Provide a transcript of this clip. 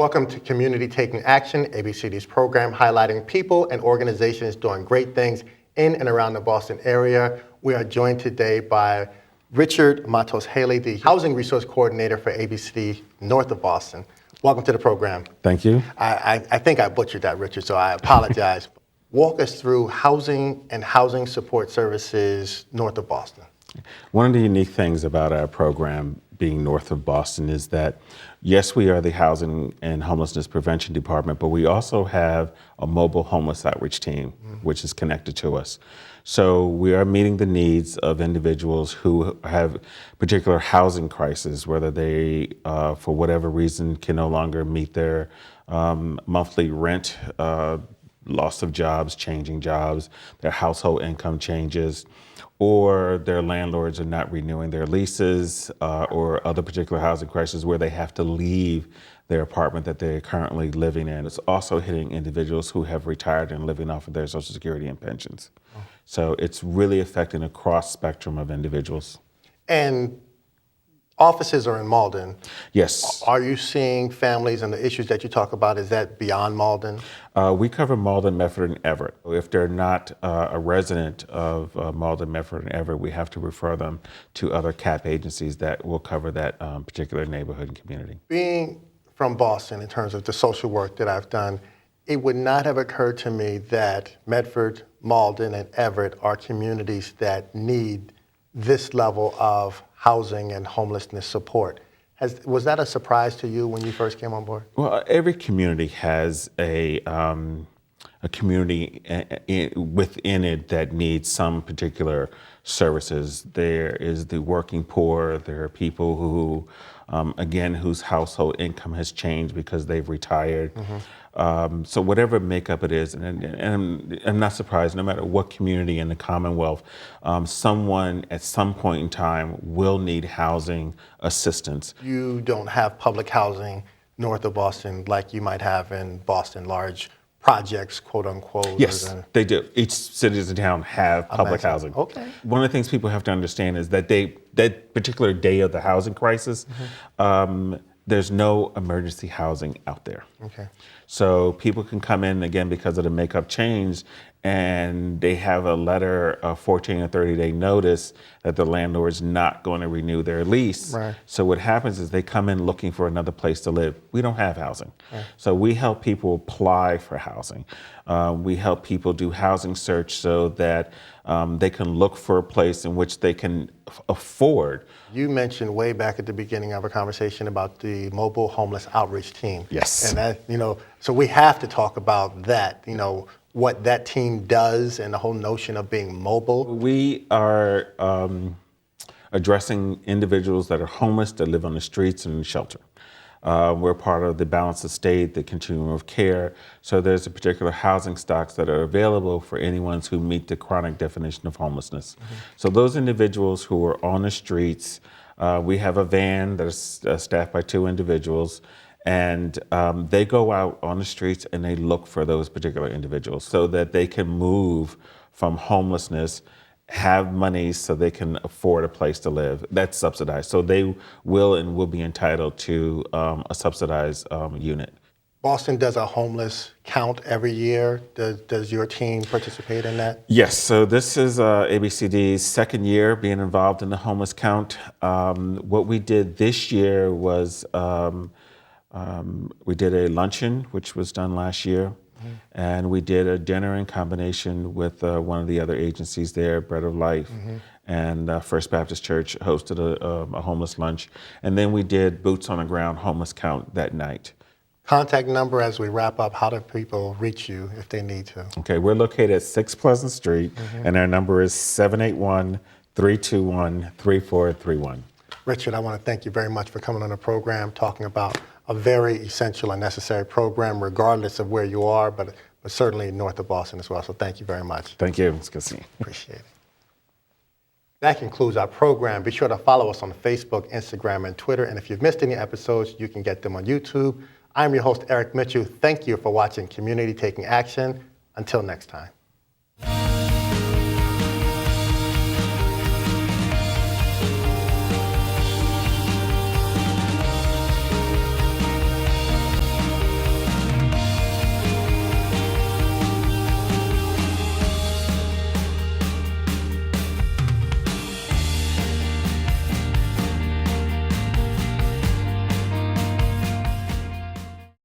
Welcome to Community Taking Action, ABCD's program highlighting people and organizations doing great things in and around the Boston area. We are joined today by Richard Matos Haley, the Housing Resource Coordinator for ABCD North of Boston. Welcome to the program. Thank you. I think I butchered that, Richard, so I apologize. Walk us through housing and housing support services north of Boston. One of the unique things about our program being north of Boston is that, yes, we are the Housing and Homelessness Prevention Department, but we also have a mobile homeless outreach team, which is connected to us. So we are meeting the needs of individuals who have particular housing crises, whether they, for whatever reason, can no longer meet their monthly rent, loss of jobs, changing jobs, their household income changes, or their landlords are not renewing their leases, or other particular housing crises where they have to leave their apartment that they're currently living in. It's also hitting individuals who have retired and living off of their Social Security and pensions. So it's really affecting a cross spectrum of individuals. And offices are in Malden. Yes. Are you seeing families and the issues that you talk about, is that beyond Malden? We cover Malden, Medford, and Everett. If they're not a resident of Malden, Medford, and Everett, we have to refer them to other CAP agencies that will cover that particular neighborhood and community. Being from Boston, in terms of the social work that I've done, it would not have occurred to me that Medford, Malden, and Everett are communities that need this level of housing and homelessness support. Was that a surprise to you when you first came on board? Well, every community has a community within it that needs some particular services. There is the working poor. There are people who, again, whose household income has changed because they've retired. So whatever makeup it is, and I'm not surprised, no matter what community in the Commonwealth, someone at some point in time will need housing assistance. You don't have public housing north of Boston like you might have in Boston, large projects, quote unquote. Yes, they do. Each cities and town have public housing. Okay. One of the things people have to understand is that that particular day of the housing crisis, there's no emergency housing out there. Okay. So people can come in, again, because of the makeup change, and they have a letter, a 14 or 30-day notice that the landlord's not going to renew their lease. Right. So what happens is they come in looking for another place to live. We don't have housing. Right. So we help people apply for housing. We help people do housing search so that they can look for a place in which they can afford. You mentioned way back at the beginning of our conversation about the mobile homeless outreach team. Yes. And that, so we have to talk about that, what that team does and the whole notion of being mobile. We are addressing individuals that are homeless, that live on the streets and in shelter. We're part of the balance of state, the continuum of care. So there's a particular housing stocks that are available for anyone who meet the chronic definition of homelessness. So those individuals who are on the streets, we have a van that is staffed by 2 individuals, and they go out on the streets and they look for those particular individuals so that they can move from homelessness, have money so they can afford a place to live. That's subsidized. So they will be entitled to a subsidized unit. Boston does a homeless count every year. Does your team participate in that? Yes, so this is ABCD's second year being involved in the homeless count. What we did this year was we did a luncheon, which was done last year. And we did a dinner in combination with one of the other agencies there, Bread of Life, and First Baptist Church hosted a homeless lunch. And then we did boots on the ground homeless count that night. Contact number as we wrap up. How do people reach you if they need to? Okay, we're located at 6 Pleasant Street, and our number is 781-321-3431. Richard, I want to thank you very much for coming on the program, talking about a very essential and necessary program, regardless of where you are, but certainly north of Boston as well. So thank you very much. Thank you. It's good to see you. Appreciate it. That concludes our program. Be sure to follow us on Facebook, Instagram, and Twitter. And if you've missed any episodes, you can get them on YouTube. I'm your host, Eric Mitchell. Thank you for watching Community Taking Action. Until next time.